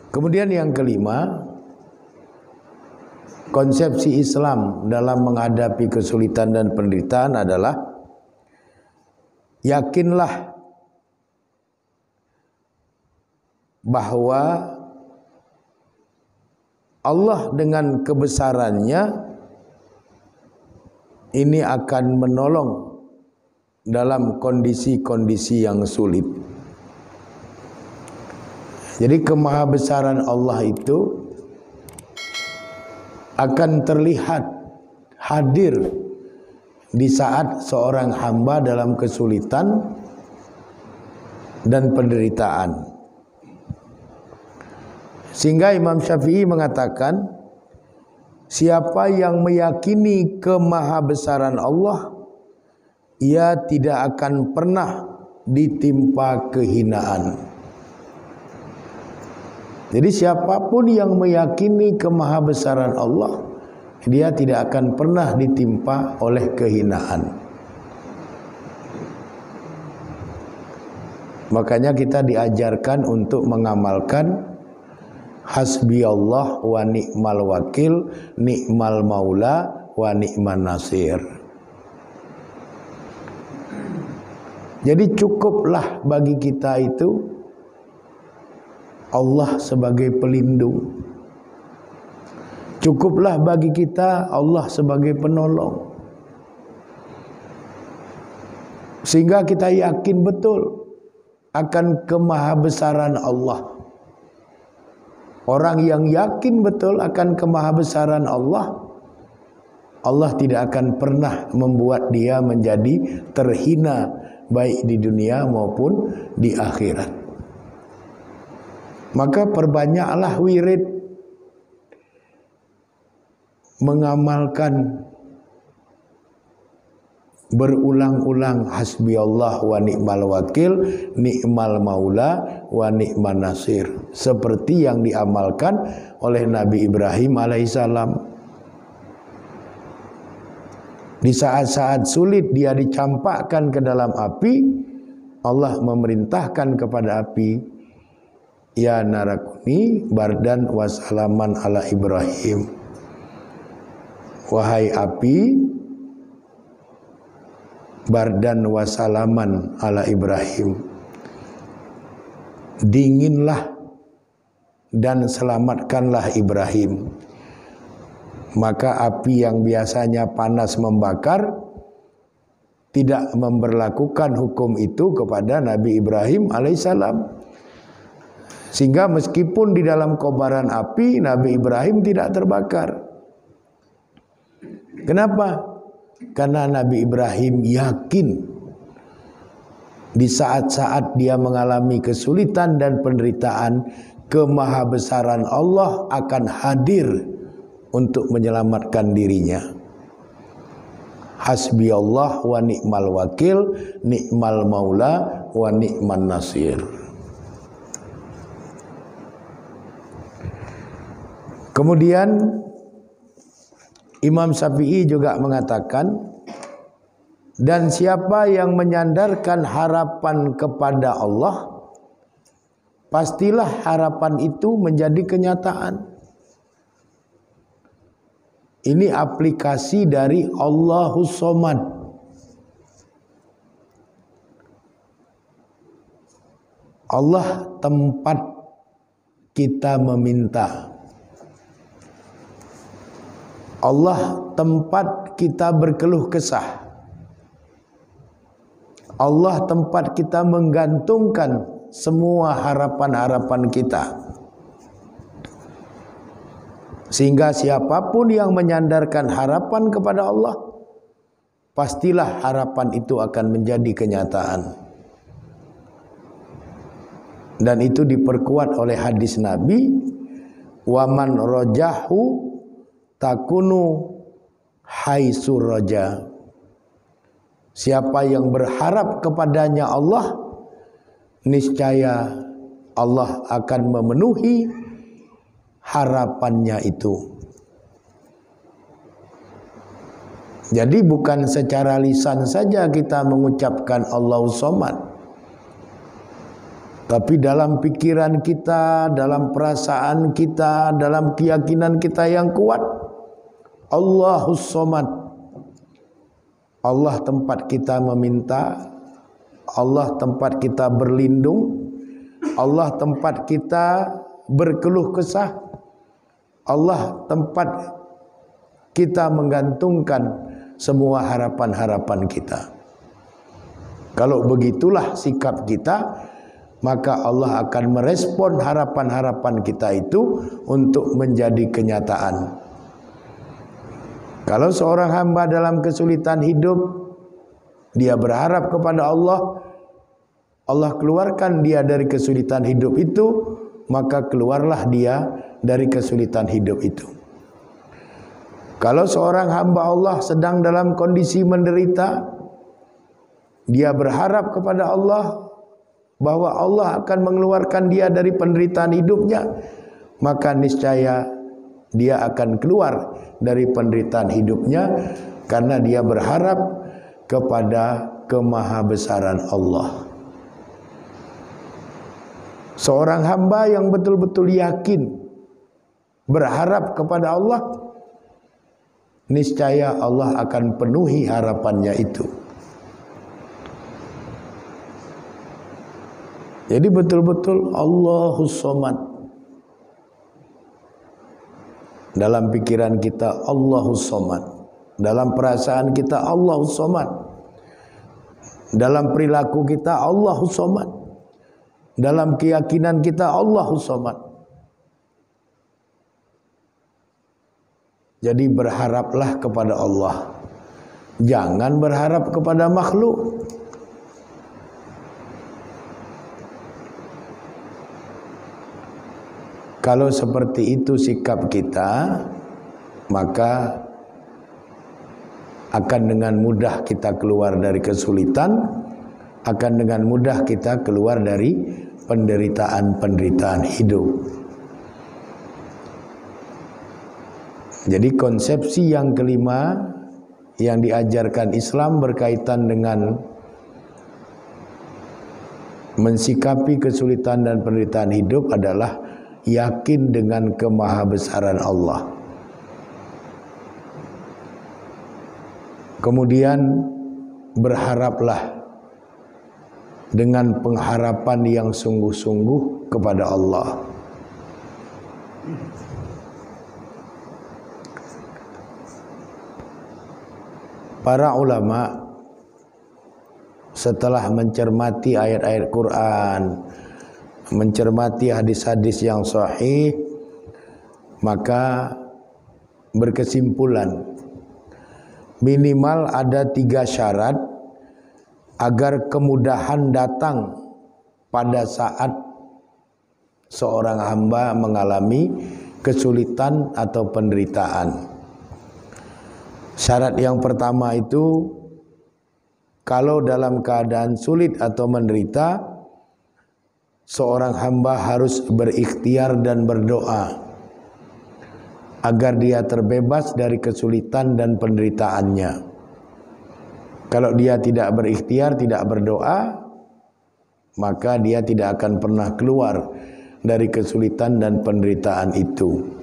Kemudian yang kelima, konsepsi Islam dalam menghadapi kesulitan dan penderitaan adalah yakinlah bahwa Allah dengan kebesarannya ini akan menolong dalam kondisi-kondisi yang sulit. Jadi kemahabesaran Allah itu akan terlihat hadir di saat seorang hamba dalam kesulitan dan penderitaan. Sehingga Imam Syafi'i mengatakan, siapa yang meyakini kemahabesaran Allah, ia tidak akan pernah ditimpa kehinaan. Jadi siapapun yang meyakini kemahabesaran Allah, dia tidak akan pernah ditimpa oleh kehinaan. Makanya kita diajarkan untuk mengamalkan hasbiyallah wa ni'mal wakil, ni'mal maula wa ni'man nasir. Jadi cukuplah bagi kita itu Allah sebagai pelindung. Cukuplah bagi kita Allah sebagai penolong. Sehingga kita yakin betul akan kemahabesaran Allah. Orang yang yakin betul akan kemahabesaran Allah, Allah tidak akan pernah membuat dia menjadi terhina baik di dunia maupun di akhirat. Maka perbanyaklah wirid mengamalkan berulang-ulang hasbiyallah wa ni'mal wakil, ni'mal maula wa ni'man nasir, seperti yang diamalkan oleh Nabi Ibrahim alaihissalam. Di saat-saat sulit dia dicampakkan ke dalam api, Allah memerintahkan kepada api, ya narakuni bardan wasalaman ala Ibrahim. Wahai api, bardan wasalaman ala Ibrahim, dinginlah dan selamatkanlah Ibrahim. Maka api yang biasanya panas membakar tidak memberlakukan hukum itu kepada Nabi Ibrahim alaihissalam. Sehingga meskipun di dalam kobaran api, Nabi Ibrahim tidak terbakar. Kenapa? Karena Nabi Ibrahim yakin di saat-saat dia mengalami kesulitan dan penderitaan, kemahabesaran Allah akan hadir untuk menyelamatkan dirinya. Hasbiyallah wa ni'mal wakil, ni'mal maula wa ni'man nasir. Kemudian Imam Syafi'i juga mengatakan, dan siapa yang menyandarkan harapan kepada Allah, pastilah harapan itu menjadi kenyataan. Ini aplikasi dari Allahus Somad. Allah tempat kita meminta. Allah tempat kita berkeluh kesah. Allah tempat kita menggantungkan semua harapan-harapan kita. Sehingga siapapun yang menyandarkan harapan kepada Allah, pastilah harapan itu akan menjadi kenyataan. Dan itu diperkuat oleh hadis Nabi, waman rojahu takunu haitsur roja. Siapa yang berharap kepadanya Allah, niscaya Allah akan memenuhi harapannya itu. Jadi bukan secara lisan saja kita mengucapkan Allahus Somad, Tapi dalam pikiran kita, dalam perasaan kita, dalam keyakinan kita yang kuat, Allahus Somad. Allah tempat kita meminta, Allah tempat kita berlindung, Allah tempat kita berkeluh kesah, Allah tempat kita menggantungkan semua harapan-harapan kita. Kalau begitulah sikap kita, maka Allah akan merespon harapan-harapan kita itu untuk menjadi kenyataan. Kalau seorang hamba dalam kesulitan hidup, dia berharap kepada Allah, Allah keluarkan dia dari kesulitan hidup itu, maka keluarlah dia dari kesulitan hidup itu. Kalau seorang hamba Allah sedang dalam kondisi menderita, dia berharap kepada Allah bahwa Allah akan mengeluarkan dia dari penderitaan hidupnya, maka niscaya dia akan keluar dari penderitaan hidupnya karena dia berharap kepada kemahabesaran Allah. Seorang hamba yang betul-betul yakin berharap kepada Allah, niscaya Allah akan penuhi harapannya itu. Jadi betul-betul Allahus Somad. Dalam pikiran kita Allahus Somad, dalam perasaan kita Allahus Somad, dalam perilaku kita Allahus Somad, dalam keyakinan kita Allahus Somad. Jadi berharaplah kepada Allah, jangan berharap kepada makhluk. Kalau seperti itu sikap kita, maka akan dengan mudah kita keluar dari kesulitan, akan dengan mudah kita keluar dari penderitaan-penderitaan hidup. Jadi konsepsi yang kelima yang diajarkan Islam berkaitan dengan mensikapi kesulitan dan penderitaan hidup adalah yakin dengan kemahabesaran Allah. Kemudian berharaplah dengan pengharapan yang sungguh-sungguh kepada Allah. Para ulama setelah mencermati ayat-ayat Quran, mencermati hadis-hadis yang sahih, maka berkesimpulan minimal ada 3 syarat agar kemudahan datang pada saat seorang hamba mengalami kesulitan atau penderitaan. Syarat yang pertama itu, kalau dalam keadaan sulit atau menderita, seorang hamba harus berikhtiar dan berdoa agar dia terbebas dari kesulitan dan penderitaannya. Kalau dia tidak berikhtiar, tidak berdoa, maka dia tidak akan pernah keluar dari kesulitan dan penderitaan itu.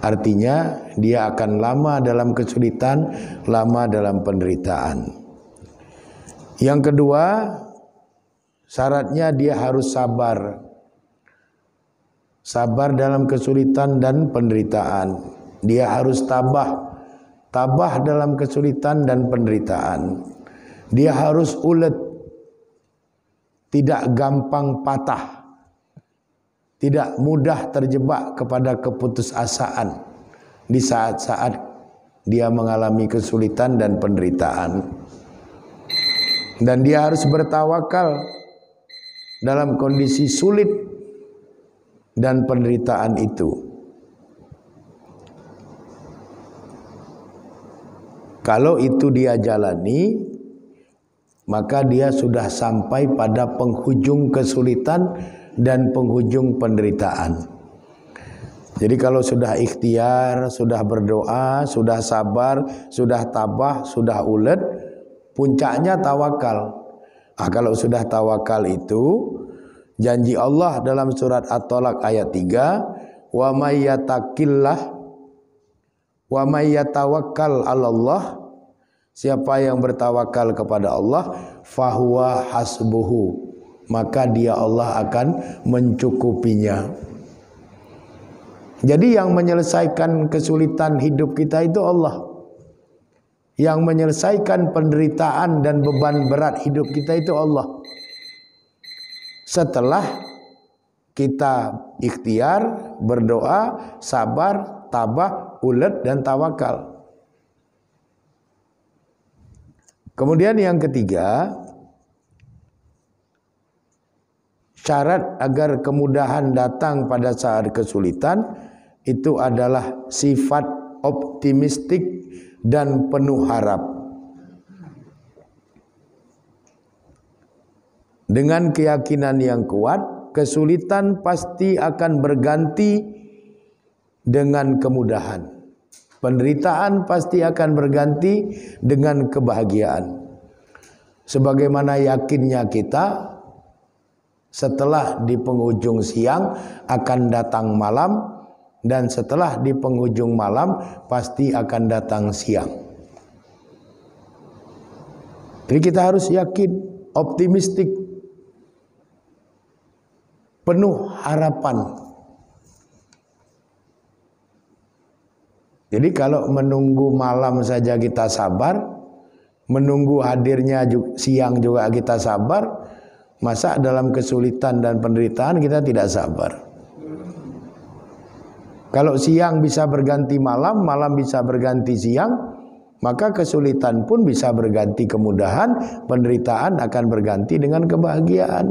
Artinya dia akan lama dalam kesulitan, lama dalam penderitaan. Yang kedua, syaratnya dia harus sabar. Sabar dalam kesulitan dan penderitaan. Dia harus tabah dalam kesulitan dan penderitaan. Dia harus ulet, tidak gampang patah, tidak mudah terjebak kepada keputusasaan di saat-saat dia mengalami kesulitan dan penderitaan. Dan dia harus bertawakal dalam kondisi sulit dan penderitaan itu. Kalau itu dia jalani, maka dia sudah sampai pada penghujung kesulitan dan penghujung penderitaan. Jadi kalau sudah ikhtiar, sudah berdoa, sudah sabar, sudah tabah, sudah ulet, puncaknya tawakal. Kalau sudah tawakal itu, Janji Allah dalam surat At-Tolak ayat 3, wa may yatawakkal 'alallah, siapa yang bertawakal kepada Allah, fahuwa hasbuhu, maka dia Allah akan mencukupinya. Jadi yang menyelesaikan kesulitan hidup kita itu Allah. Yang menyelesaikan penderitaan dan beban berat hidup kita itu Allah. Setelah kita ikhtiar, berdoa, sabar, tabah, ulet, dan tawakal. Kemudian yang ketiga, syarat agar kemudahan datang pada saat kesulitan itu adalah sifat optimistik dan penuh harap. Dengan keyakinan yang kuat, kesulitan pasti akan berganti dengan kemudahan. Penderitaan pasti akan berganti dengan kebahagiaan. Sebagaimana yakinnya kita, setelah di penghujung siang akan datang malam, dan setelah di penghujung malam pasti akan datang siang. Jadi kita harus yakin, optimistik, penuh harapan. Jadi kalau menunggu malam saja kita sabar, menunggu hadirnya siang juga kita sabar, masa dalam kesulitan dan penderitaan kita tidak sabar? Kalau siang bisa berganti malam, malam bisa berganti siang, maka kesulitan pun bisa berganti kemudahan, penderitaan akan berganti dengan kebahagiaan.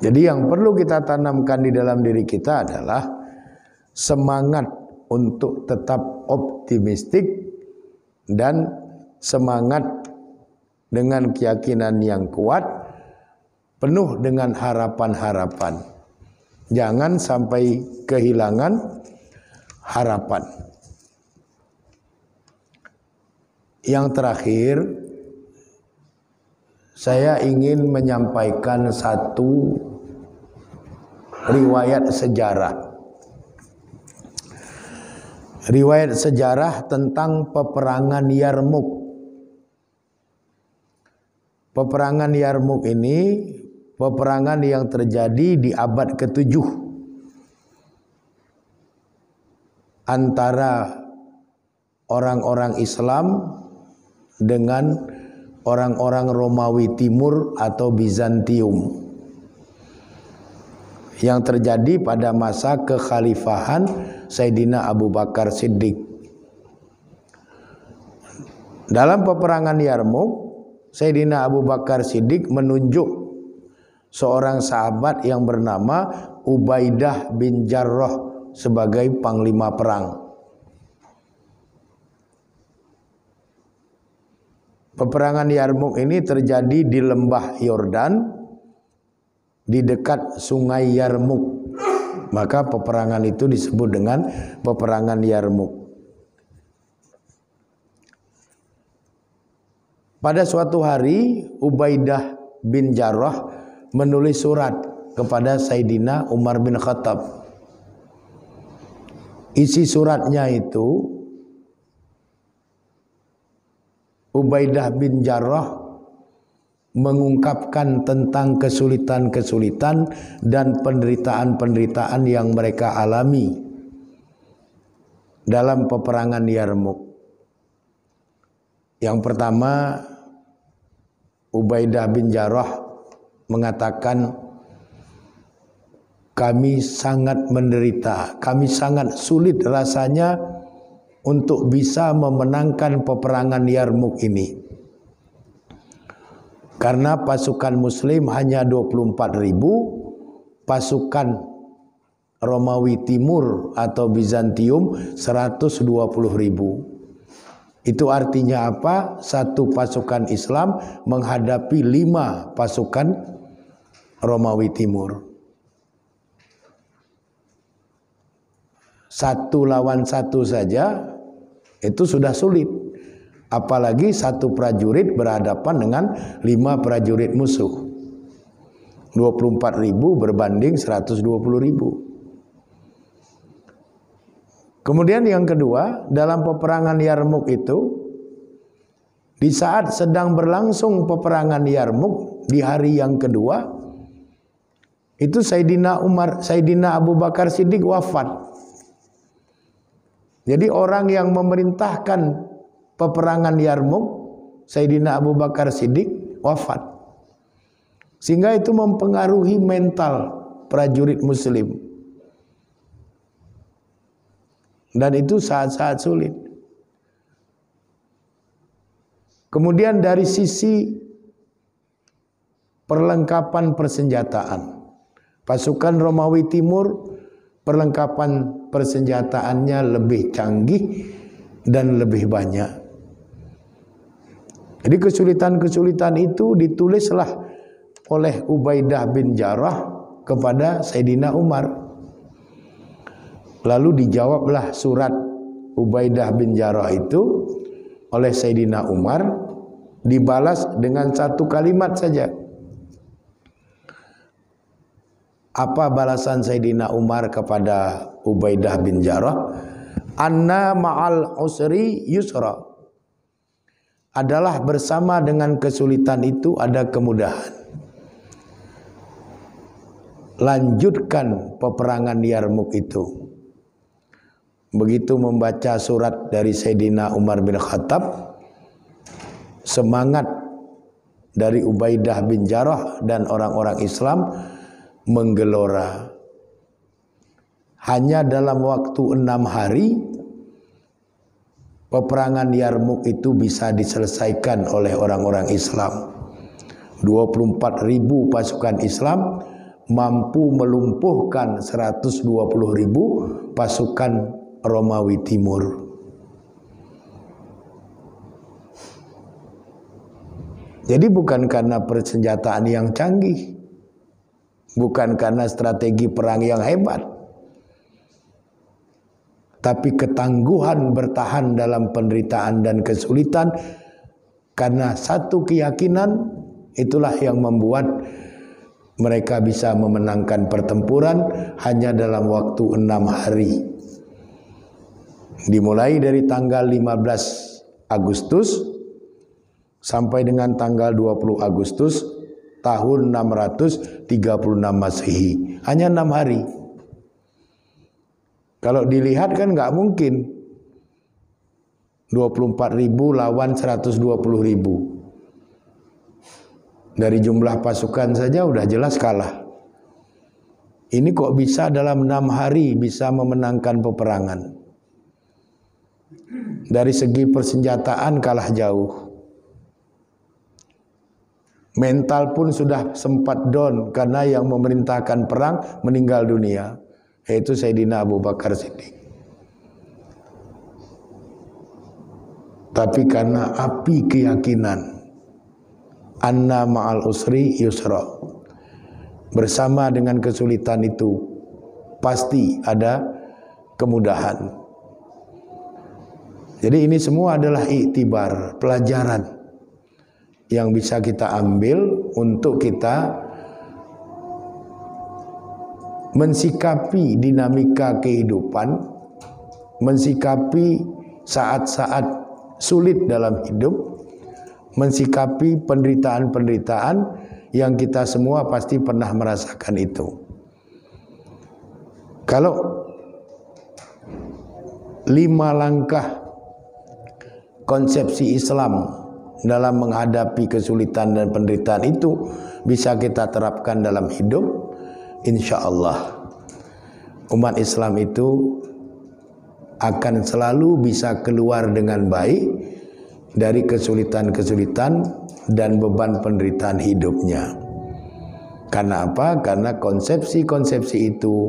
Jadi yang perlu kita tanamkan di dalam diri kita adalah semangat untuk tetap optimistik dan semangat dengan keyakinan yang kuat, penuh dengan harapan-harapan. Jangan sampai kehilangan harapan. Yang terakhir, saya ingin menyampaikan satu riwayat sejarah. Riwayat sejarah tentang peperangan Yarmuk. Peperangan Yarmuk ini peperangan yang terjadi di abad ke-7 antara orang-orang Islam dengan orang-orang Romawi Timur atau Bizantium, yang terjadi pada masa kekhalifahan Sayyidina Abu Bakar Siddiq. Dalam peperangan Yarmuk, Sayyidina Abu Bakar Siddiq menunjuk seorang sahabat yang bernama Ubaidah bin Jarrah sebagai panglima perang. Peperangan Yarmuk ini terjadi di lembah Yordan, di dekat sungai Yarmuk. Maka peperangan itu disebut dengan peperangan Yarmuk. Pada suatu hari, Ubaidah bin Jarrah menulis surat kepada Sayyidina Umar bin Khattab. Isi suratnya itu, Ubaidah bin Jarrah mengungkapkan tentang kesulitan-kesulitan dan penderitaan-penderitaan yang mereka alami dalam peperangan Yarmuk. Yang pertama, Ubaidah bin Jarrah mengatakan, kami sangat menderita, kami sangat sulit rasanya untuk bisa memenangkan peperangan Yarmuk ini. Karena pasukan Muslim hanya 24.000, pasukan Romawi Timur atau Bizantium 120.000. Itu artinya apa? Satu pasukan Islam menghadapi 5 pasukan Romawi Timur. 1 lawan 1 saja itu sudah sulit. Apalagi satu prajurit berhadapan dengan 5 prajurit musuh. 24.000 berbanding 120.000. Kemudian yang kedua, dalam peperangan Yarmuk itu, di saat sedang berlangsung peperangan Yarmuk di hari yang kedua, itu Sayyidina Abu Bakar Siddiq wafat. Jadi orang yang memerintahkan peperangan Yarmuk, Sayyidina Abu Bakar Siddiq wafat. Sehingga itu mempengaruhi mental prajurit muslim. Dan itu saat-saat sulit. Kemudian dari sisi perlengkapan persenjataan, pasukan Romawi Timur perlengkapan persenjataannya lebih canggih dan lebih banyak. Jadi kesulitan-kesulitan itu ditulislah oleh Ubaidah bin Jarrah kepada Sayyidina Umar. Lalu dijawablah surat Ubaidah bin Jarrah itu oleh Sayyidina Umar, dibalas dengan satu kalimat saja. Apa balasan Sayyidina Umar kepada Ubaidah bin Jarrah? Anna ma'al usri yusra. Adalah bersama dengan kesulitan itu ada kemudahan. Lanjutkan peperangan Yarmuk itu. Begitu membaca surat dari Sayyidina Umar bin Khattab, semangat dari Ubaidah bin Jarrah dan orang-orang Islam menggelora. Hanya dalam waktu 6 hari peperangan Yarmuk itu bisa diselesaikan oleh orang-orang Islam. 24.000 pasukan Islam mampu melumpuhkan 120.000 pasukan Romawi Timur. Jadi bukan karena persenjataan yang canggih, bukan karena strategi perang yang hebat, tapi ketangguhan bertahan dalam penderitaan dan kesulitan karena satu keyakinan, itulah yang membuat mereka bisa memenangkan pertempuran hanya dalam waktu 6 hari. Dimulai dari tanggal 15 Agustus sampai dengan tanggal 20 Agustus tahun 636 Masehi. Hanya 6 hari. Kalau dilihat kan nggak mungkin 24.000 lawan 120.000. Dari jumlah pasukan saja udah jelas kalah. Ini kok bisa dalam 6 hari bisa memenangkan peperangan. Dari segi persenjataan kalah jauh. Mental pun sudah sempat down karena yang memerintahkan perang meninggal dunia, yaitu Sayyidina Abu Bakar Siddiq. Tapi karena api keyakinan, anna ma'al usri yusra, bersama dengan kesulitan itu pasti ada kemudahan. Jadi ini semua adalah iktibar, pelajaran yang bisa kita ambil untuk kita mensikapi dinamika kehidupan, mensikapi saat-saat sulit dalam hidup, mensikapi penderitaan-penderitaan yang kita semua pasti pernah merasakan itu. Kalau 5 langkah konsepsi Islam dalam menghadapi kesulitan dan penderitaan itu bisa kita terapkan dalam hidup, insya Allah umat Islam itu akan selalu bisa keluar dengan baik dari kesulitan-kesulitan dan beban penderitaan hidupnya. Karena apa? Karena konsepsi-konsepsi itu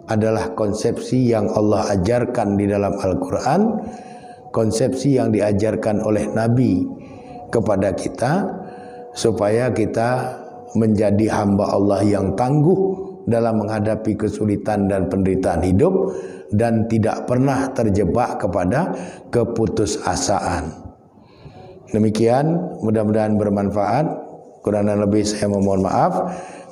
adalah konsepsi yang Allah ajarkan di dalam Al-Quran, konsepsi yang diajarkan oleh Nabi kepada kita, supaya kita menjadi hamba Allah yang tangguh dalam menghadapi kesulitan dan penderitaan hidup dan tidak pernah terjebak kepada keputusasaan. Demikian, mudah-mudahan bermanfaat. Kurang dan lebih saya memohon maaf.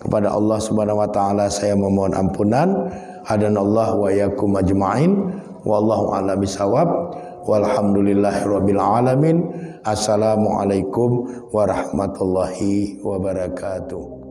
Kepada Allah Subhanahu wa taala saya memohon ampunan. Hadanallahu wa iyyakum ajma'in. Wallahu a'lam bishawab. Walhamdulillahirabbil alamin. Assalamualaikum warahmatullahi wabarakatuh.